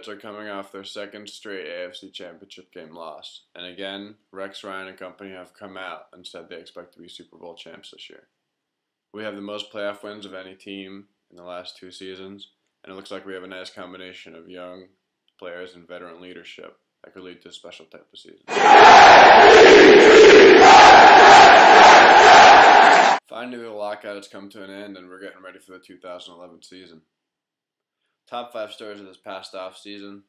Jets are coming off their second straight AFC Championship game loss. And again, Rex Ryan and company have come out and said they expect to be Super Bowl champs this year. We have the most playoff wins of any team in the last 2 seasons, and it looks like we have a nice combination of young players and veteran leadership that could lead to a special type of season. Finally, the lockout has come to an end, and we're getting ready for the 2011 season. Top 5 stories of this past offseason,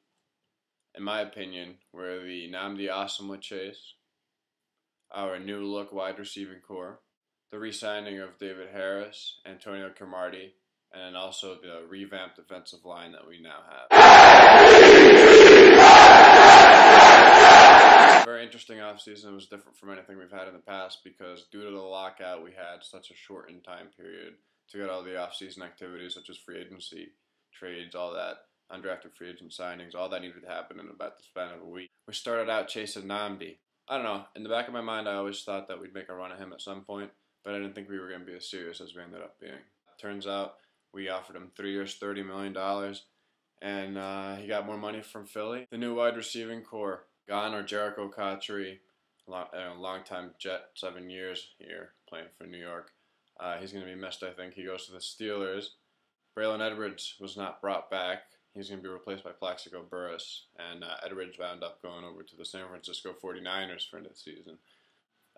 in my opinion, were the Nnamdi Asomugha chase, our new look wide receiving core, the re-signing of David Harris, Antonio Cromartie, and then also the revamped defensive line that we now have. It was a very interesting offseason. It was different from anything we've had in the past because due to the lockout, we had such a shortened time period to get all the offseason activities such as free agency, trades, all that, undrafted free agent signings, all that needed to happen in about the span of a week. We started out chasing Nnamdi. I don't know, in the back of my mind I always thought that we'd make a run at him at some point, but I didn't think we were going to be as serious as we ended up being. Turns out we offered him 3 years, $30 million, and he got more money from Philly. The new wide receiving core, gone are Jericho Cotchery, long-time Jet, 7 years here playing for New York. He's going to be missed, I think. He goes to the Steelers. Braylon Edwards was not brought back. He's going to be replaced by Plaxico Burress, and Edwards wound up going over to the San Francisco 49ers for this season.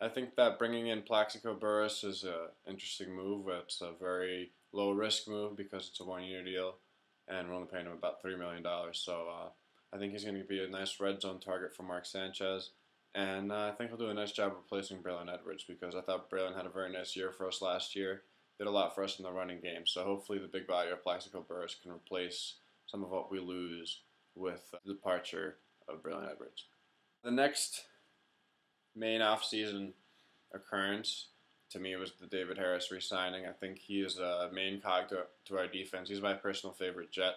I think that bringing in Plaxico Burress is an interesting move. It's a very low-risk move because it's a 1-year deal, and we're only paying him about $3 million. So I think he's going to be a nice red zone target for Mark Sanchez, and I think he'll do a nice job replacing Braylon Edwards because I thought Braylon had a very nice year for us last year. Did a lot for us in the running game, so hopefully the big body of Plaxico Burress can replace some of what we lose with the departure of Braylon Edwards. The next main off-season occurrence to me was the David Harris re-signing. I think he is a main cog to our defense. He's my personal favorite Jet.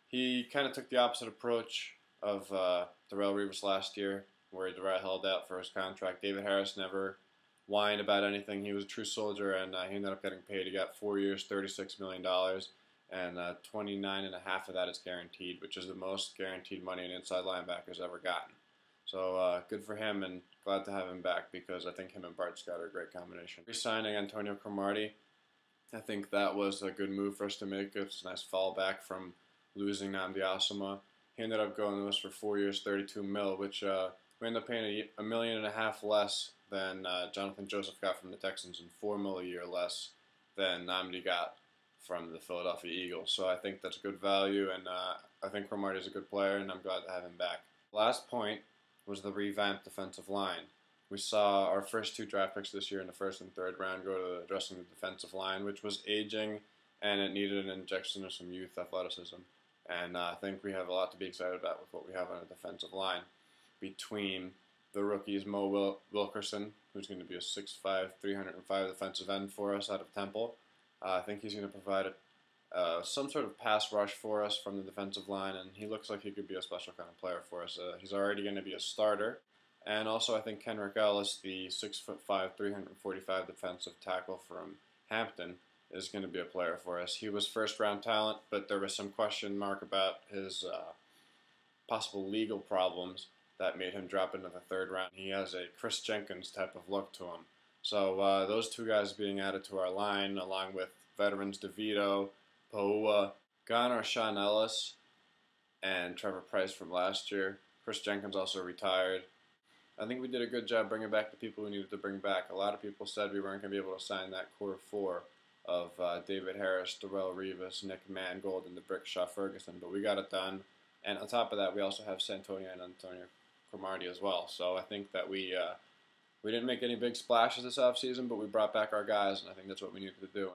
He kind of took the opposite approach of Darrelle Revis last year, where Darrelle held out for his contract. David Harris never whined about anything. He was a true soldier, and he ended up getting paid. He got 4 years, $36 million, and 29.5 of that is guaranteed, which is the most guaranteed money an inside linebacker's ever gotten. So good for him, and glad to have him back because I think him and Bart Scott are a great combination. Re-signing Antonio Cromartie, I think that was a good move for us to make. It's a nice fallback from losing Nnamdi Asomugha. He ended up going to us for 4 years, $32 million, which we ended up paying $1.5 million less than Jonathan Joseph got from the Texans and $4 million a year less than Nnamdi got from the Philadelphia Eagles. So I think that's a good value, and I think Cromartie is a good player, and I'm glad to have him back. Last point was the revamped defensive line. We saw our first 2 draft picks this year in the 1st and 3rd round go to addressing the defensive line, which was aging, and it needed an injection of some youth athleticism. And I think we have a lot to be excited about with what we have on the defensive line. Between the rookies, Mo Wilkerson, who's going to be a 6'5", 305 defensive end for us out of Temple. I think he's going to provide some sort of pass rush for us from the defensive line, and he looks like he could be a special kind of player for us. He's already going to be a starter. And also I think Kenrick Ellis, the 6'5", 345 defensive tackle from Hampton, is going to be a player for us. He was first-round talent, but there was some question mark about his possible legal problems that made him drop into the 3rd round. He has a Chris Jenkins type of look to him. So those 2 guys being added to our line, along with veterans DeVito, Paua, Garner, Sean Ellis, and Trevor Price from last year. Chris Jenkins also retired. I think we did a good job bringing back the people we needed to bring back. A lot of people said we weren't going to be able to sign that core 4 of David Harris, Darrelle Revis, Nick Mangold, and the Brickshaw Ferguson, but we got it done. And on top of that, we also have Santonio and Antonio Cromartie as well. So I think that we didn't make any big splashes this offseason, but we brought back our guys, and I think that's what we needed to do.